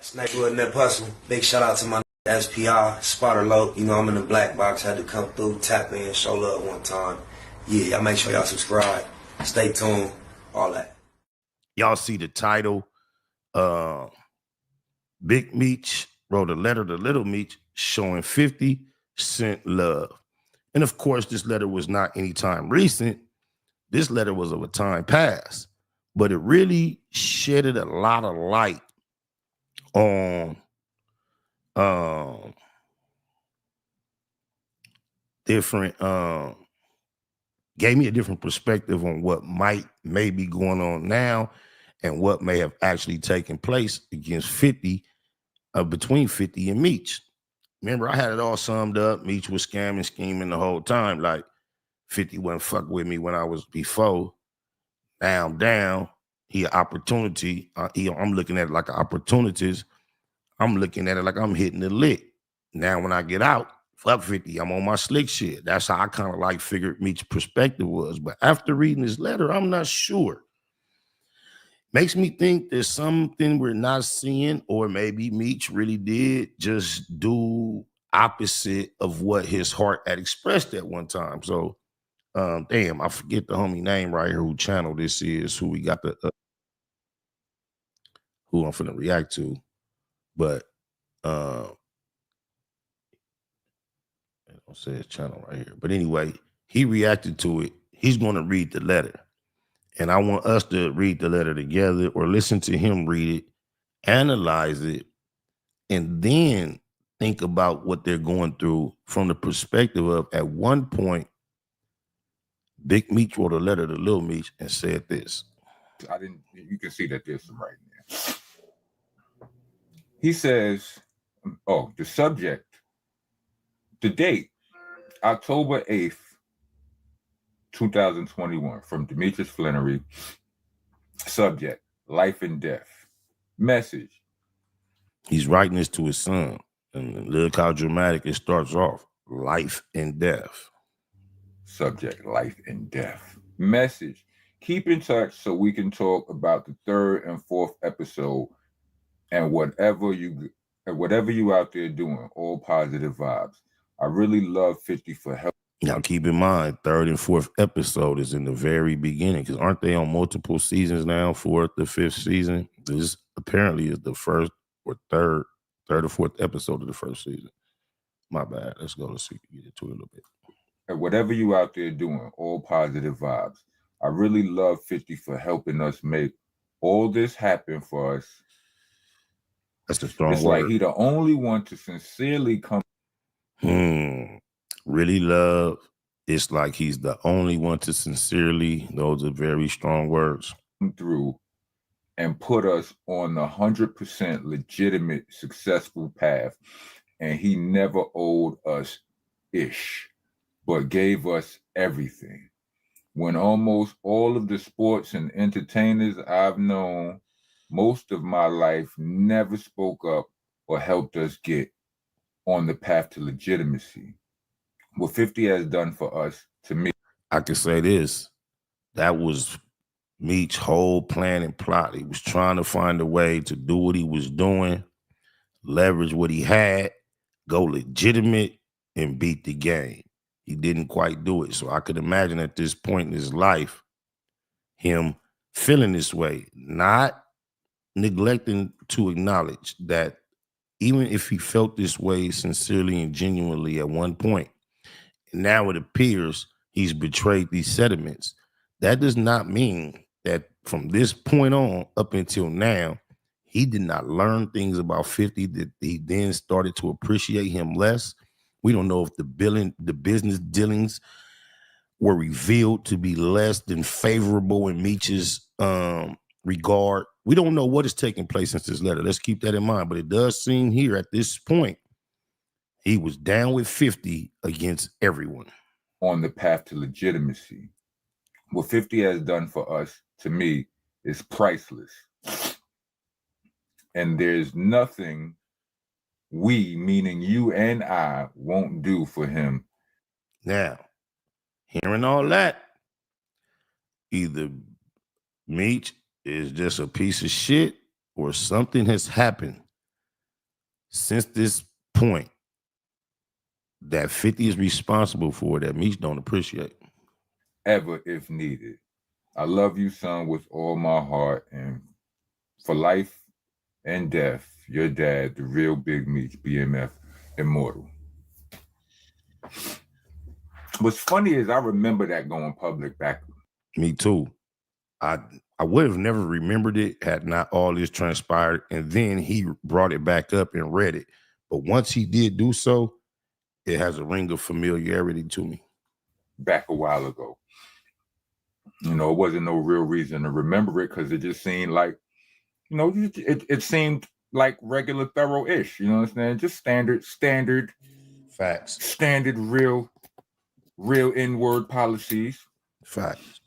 Snake with Nip Hustle. Big shout out to my SPI, Spotter Low. You know, I'm in the black box. Had to come through, tap in, show love one time. Yeah, y'all make sure y'all subscribe. Stay tuned. All that. Y'all see the title. Big Meech wrote a letter to Little Meech showing 50 Cent love. And of course, this letter was not anytime recent. This letter was of a time past. But it really shedded a lot of light on different gave me a different perspective on what may be going on now and what may have actually taken place against 50 between 50 and Meech. Remember, I had it all summed up. Meech was scamming, scheming the whole time. Like 50 wasn't fuck with me when I was before. Now I'm down. He an opportunity. I'm looking at it like opportunities. I'm looking at it like I'm hitting the lick. Now when I get out, fuck 50, I'm on my slick shit. That's how I kind of like figured Meech's perspective was. But after reading this letter, I'm not sure. Makes me think there's something we're not seeing, or maybe Meech really did just do opposite of what his heart had expressed at one time. So, damn, I forget the homie name right here, who channel this is, who we got the, who I'm finna react to. But, I don't say his channel right here. But anyway, he reacted to it. He's going to read the letter. And I want us to read the letter together or listen to him read it, analyze it, and then think about what they're going through from the perspective of, at one point, Big Meech wrote a letter to Lil Meech and said this. You can see that there's some right there. He says, the subject, the date, October 8th, 2021, from Demetrius Flannery. Subject, life and death. Message. He's writing this to his son. And look how dramatic it starts off. Life and death. Subject, life and death. Message. Keep in touch so we can talk about the 3rd and 4th episode and whatever you out there doing, all positive vibes. I really love 50 for help. Now, keep in mind, 3rd and 4th episode is in the very beginning, because aren't they on multiple seasons now, 4th to 5th season? This apparently is the 1st or 3rd or 4th episode of the 1st season. My bad. Let's go. Let's see. Get into it a little bit. And whatever you out there doing, all positive vibes. I really love 50 for helping us make all this happen for us. That's a strong It's word. like he the only one to sincerely come. Really love. It's like he's the only one to sincerely. Those are very strong words. Through and put us on the 100% legitimate, successful path. And he never owed us ish, but gave us everything. When almost all of the sports and entertainers I've known most of my life never spoke up or helped us get on the path to legitimacy. What 50 has done for us, to me. I can say this. That was Meech's whole plan and plot. He was trying to find a way to do what he was doing, leverage what he had, go legitimate, and beat the game. He didn't quite do it. So I could imagine at this point in his life, him feeling this way, not neglecting to acknowledge that even if he felt this way sincerely and genuinely at one point, now it appears he's betrayed these sentiments. That does not mean that from this point on up until now, he did not learn things about 50 that he then started to appreciate him less. We don't know if the business dealings were revealed to be less than favorable in Meech's regard. We don't know what is taking place since this letter. Let's keep that in mind. But it does seem here at this point, he was down with 50 against everyone. On the path to legitimacy. What 50 has done for us, to me, is priceless. And there's nothing we, meaning you and I, won't do for him. Now, hearing all that, either Meech is just a piece of shit or something has happened since this point that 50 is responsible for that Meech don't appreciate. Ever if needed. I love you, son, with all my heart, and for life and death, your dad, the real Big Meech, BMF, immortal. What's funny is I remember that going public back. Me too. I would have never remembered it had not all this transpired. And then he brought it back up and read it. But once he did do so, it has a ring of familiarity to me. Back a while ago. You know, it wasn't no real reason to remember it because it just seemed like, you know, it seemed like regular thorough-ish. You know what I'm saying? Just standard Facts. Standard real N-word policies. Facts.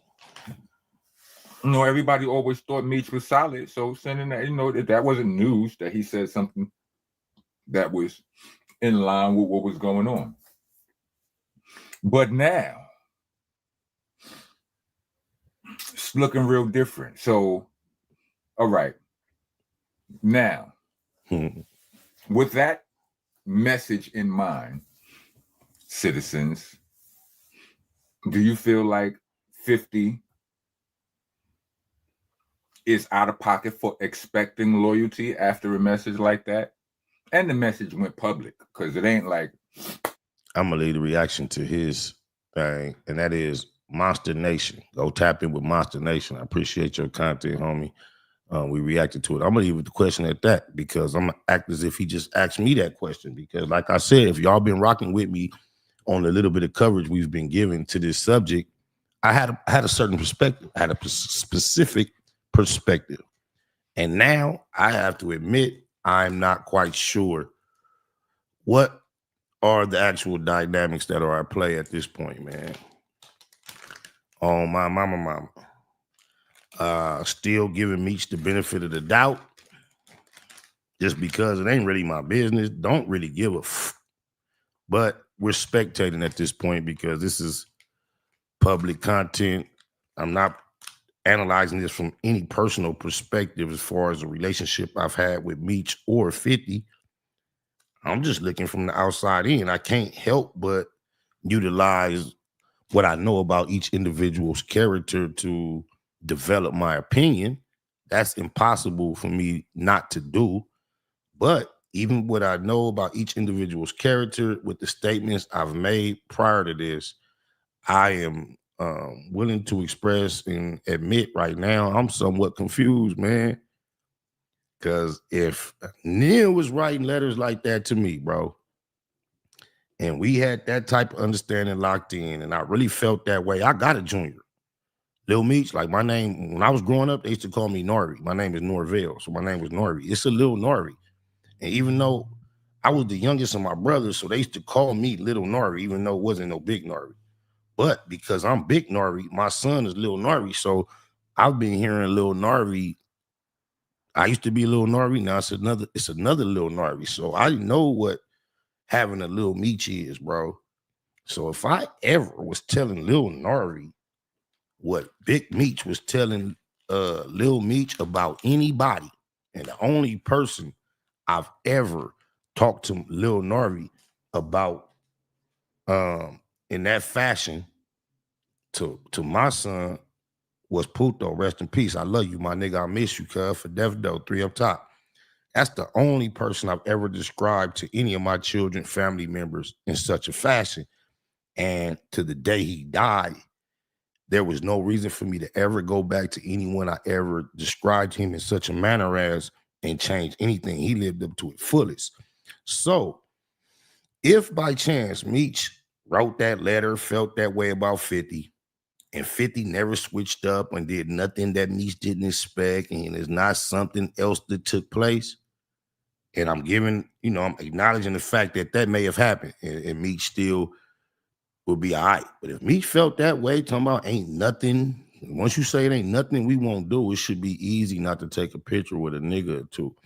You know, everybody always thought Meech was solid. So sending that, you know, that wasn't news that he said something that was in line with what was going on. But now, it's looking real different. So, all right. Now, with that message in mind, citizens, do you feel like 50 is out of pocket for expecting loyalty after a message like that? And the message went public, because it ain't like... I'm going to leave the reaction to his thing, and that is Monster Nation. Go tap in with Monster Nation. I appreciate your content, homie. We reacted to it. I'm going to leave the question at that, because I'm going to act as if he just asked me that question. Because like I said, if y'all been rocking with me on the little bit of coverage we've been giving to this subject, I had a certain perspective. I had a specific perspective. And now I have to admit, I'm not quite sure what are the actual dynamics that are at play at this point, man. Oh, my mama. Still giving Meech the benefit of the doubt, just because it ain't really my business. Don't really give a but we're spectating at this point because this is public content. I'm not analyzing this from any personal perspective as far as a relationship I've had with Meech or 50. I'm just looking from the outside in. I can't help but utilize what I know about each individual's character to develop my opinion. That's impossible for me not to do. But even what I know about each individual's character with the statements I've made prior to this, I am willing to express and admit right now I'm somewhat confused, man. Because if Neil was writing letters like that to me, bro, and we had that type of understanding locked in, and I really felt that way, I got a junior. Lil Meech, like my name, when I was growing up, they used to call me Nori. My name is Norvell, so my name was Nori. It's a Lil Nori. And even though I was the youngest of my brothers, so they used to call me Little Nori, even though it wasn't no Big Nori. But because I'm Big Nori, my son is Lil Nori, so I've been hearing Lil Nori. I used to be Lil Nori, now it's another Lil Nori. So I know what having a Lil Meech is, bro. So if I ever was telling Lil Nori what Big Meech was telling Lil Meech about anybody, and the only person I've ever talked to Lil Nori about in that fashion to my son was Puto. Rest in peace. I love you, my nigga. I miss you, cuz. For Death Doe, 3 up top. That's the only person I've ever described to any of my children, family members in such a fashion. And to the day he died, there was no reason for me to ever go back to anyone I ever described him in such a manner as and change anything. He lived up to it fullest. So if by chance Meech wrote that letter, felt that way about 50, and 50 never switched up and did nothing that Meech didn't expect, and it's not something else that took place, and I'm acknowledging the fact that that may have happened, and Meech still will be all right. But if Meech felt that way, talking about ain't nothing, once you say it ain't nothing we won't do, it should be easy not to take a picture with a nigga or two.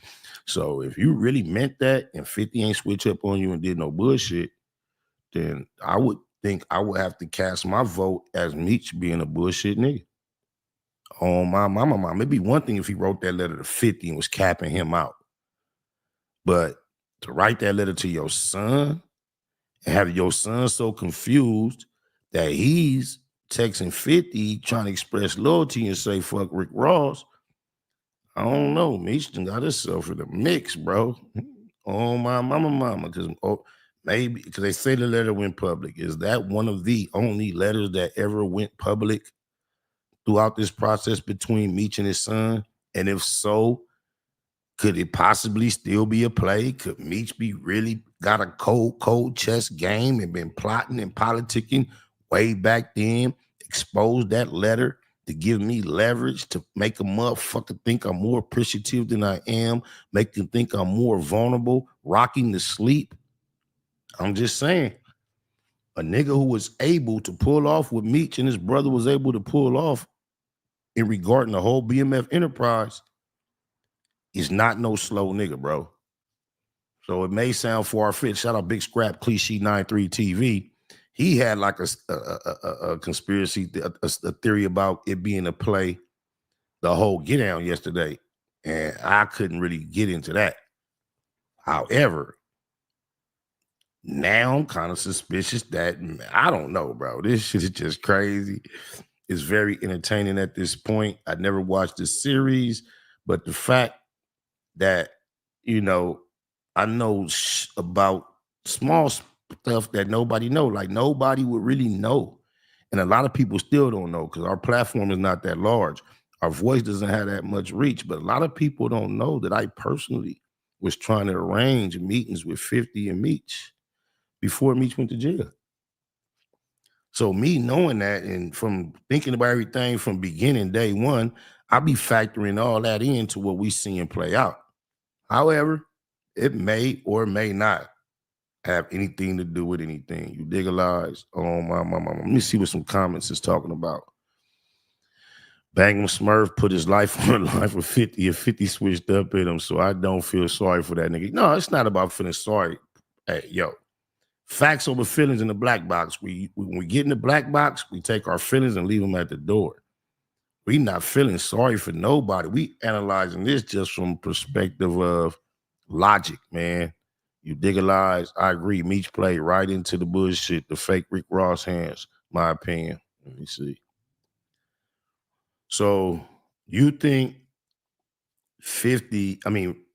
So if you really meant that and 50 ain't switch up on you and did no bullshit, then I would think I would have to cast my vote as Meech being a bullshit nigga. On my mama. It'd be one thing if he wrote that letter to 50 and was capping him out. But to write that letter to your son and have your son so confused that he's texting 50 trying to express loyalty and say fuck Rick Ross. I don't know. Meech done got himself in the mix, bro. Oh my mama, because maybe because they say the letter went public. Is that one of the only letters that ever went public throughout this process between Meech and his son? And if so, could it possibly still be a play? Could Meech be really got a cold chess game and been plotting and politicking way back then, exposed that letter to give me leverage to make a motherfucker think I'm more appreciative than I am, make them think I'm more vulnerable, rocking to sleep? I'm just saying, a nigga who was able to pull off what Meech and his brother was able to pull off in regarding the whole BMF enterprise is not no slow nigga, bro. So it may sound far-fetched. Shout out Big Scrap, Cliche 93 TV. He had like a conspiracy, a theory about it being a play, the whole get down yesterday. And I couldn't really get into that. However, now I'm kind of suspicious that, I don't know, bro. This shit is just crazy. It's very entertaining at this point. I never watched the series, but the fact that, you know, I know about small stuff that nobody know, like nobody would really know. And a lot of people still don't know because our platform is not that large. Our voice doesn't have that much reach, but a lot of people don't know that I personally was trying to arrange meetings with 50 and Meech before Meech went to jail. So me knowing that and from thinking about everything from beginning day one, I be factoring all that into what we seeing play out. However, it may or may not have anything to do with anything. You dig a lies? Oh my. Let me see what some comments is talking about. Bangum Smurf put his life on the line for 50 and 50 switched up at him, so I don't feel sorry for that nigga. No, it's not about feeling sorry. Hey, yo, facts over feelings in the black box. When we get in the black box, we take our feelings and leave them at the door. We not feeling sorry for nobody. We analyzing this just from perspective of logic, man. You dig a lies. I agree. Meech played right into the bullshit, the fake Rick Ross hands, my opinion. Let me see. So you think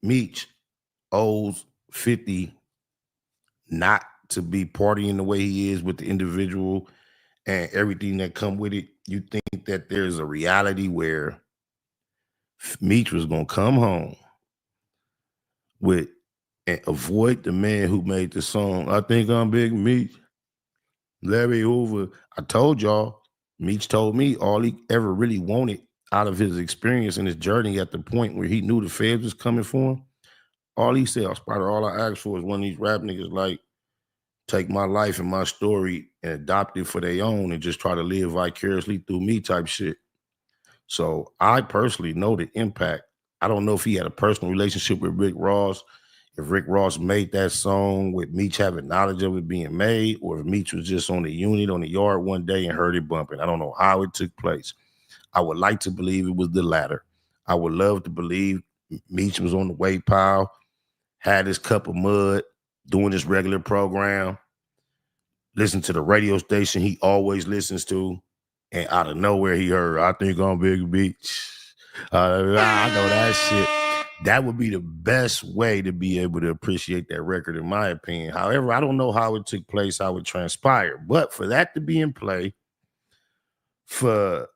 Meech owes 50 not to be partying the way he is with the individual and everything that come with it? You think that there's a reality where Meech was gonna come home with and avoid the man who made the song, I Think I'm Big Meech, Larry Hoover? I told y'all, Meech told me all he ever really wanted out of his experience and his journey at the point where he knew the feds was coming for him. All he said, Spider, all I asked for is one of these rap niggas like take my life and my story and adopt it for their own and just try to live vicariously through me type shit. So I personally know the impact. I don't know if he had a personal relationship with Rick Ross, if Rick Ross made that song with Meech having knowledge of it being made, or if Meech was just on the unit on the yard one day and heard it bumping. I don't know how it took place. I would like to believe it was the latter. I would love to believe Meech was on the weight pile, had his cup of mud, doing his regular program, listen to the radio station he always listens to, and out of nowhere he heard, I Think I'm Big Beach. I know that shit. That would be the best way to be able to appreciate that record, in my opinion. However, I don't know how it took place, how it transpired. But for that to be in play, 50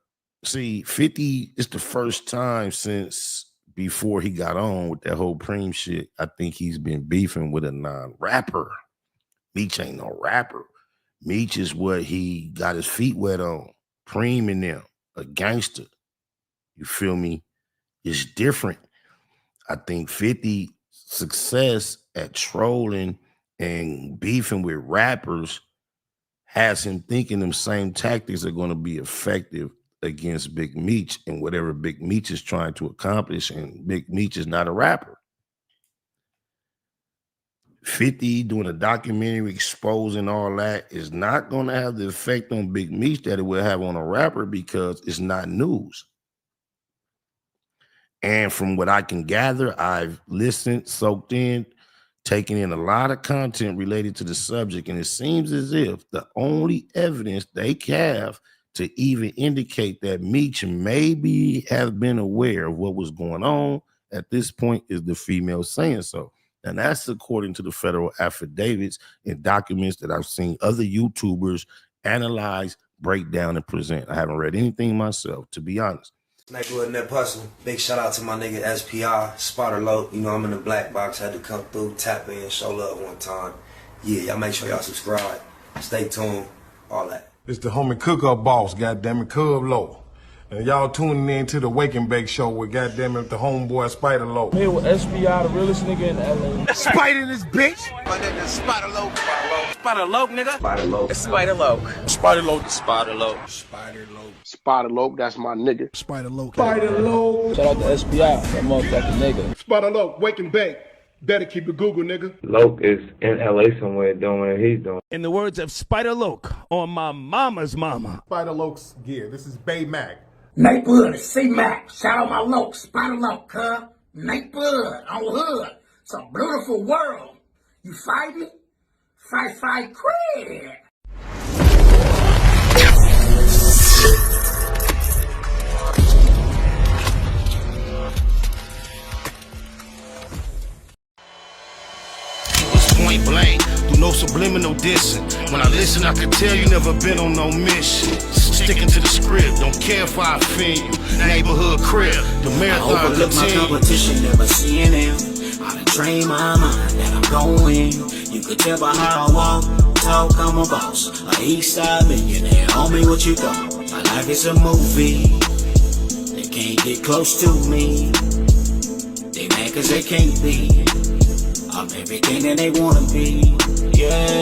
is the first time since before he got on with that whole Preem shit, I think he's been beefing with a non-rapper. Meech ain't no rapper. Meech is what he got his feet wet on. Preem and them, a gangster. You feel me? It's different. I think 50 success at trolling and beefing with rappers has him thinking them same tactics are going to be effective against Big Meech and whatever Big Meech is trying to accomplish, and Big Meech is not a rapper. 50 doing a documentary exposing all that is not going to have the effect on Big Meech that it will have on a rapper because it's not news. And from what I can gather, I've listened, soaked in taking in a lot of content related to the subject, and it seems as if the only evidence they have to even indicate that Meech maybe have been aware of what was going on at this point is the female saying so. And that's according to the federal affidavits and documents that I've seen other YouTubers analyze, break down, and present. I haven't read anything myself, to be honest. Nigga in that puzzle. Big shout out to my nigga SPI, Spotter Low. You know, I'm in the black box. Had to come through, tap in, show love one time. Yeah, y'all make sure y'all subscribe. Stay tuned, all that. It's the homie cook-up boss, goddammit, Cub Low. And y'all tuning in to the Wake and Bake Show with goddammit the homeboy Spider Low. Here with SPI, the realest nigga in LA. Spider this bitch! My nigga Spider Low. Spider Low, nigga. Spider Low. Spider Low. Spider Low. Spider Low. Spider Low. Spider Low, that's my nigga. Spider Low. Spider Low. Shout out to SPI, that motherfucking nigga. Spider Low, Wake and Bake. Better keep it Google, nigga. Loke is in LA somewhere doing what he's doing. In the words of Spider Loke on my mama's mama. Spider Loke's gear. This is Bay Mac. Nate Bud, C-Mac. Shout out my Loke, Spider Loke, huh? Nate Bud, on hood. It's a beautiful world. You fight me? Fight, cred. Point blank, through no subliminal dissing. When I listen, I can tell you never been on no mission. Sticking to the script, don't care if I offend you. Neighborhood crib, the marathon I overlook my competition, never seeing them. I done trained my mind that I'm going. You could tell by how I walk, talk, I'm a boss. A east side millionaire, homie, what you thought? My life is a movie. They can't get close to me. They mad cause they can't be. I'm everything that they wanna be, yeah.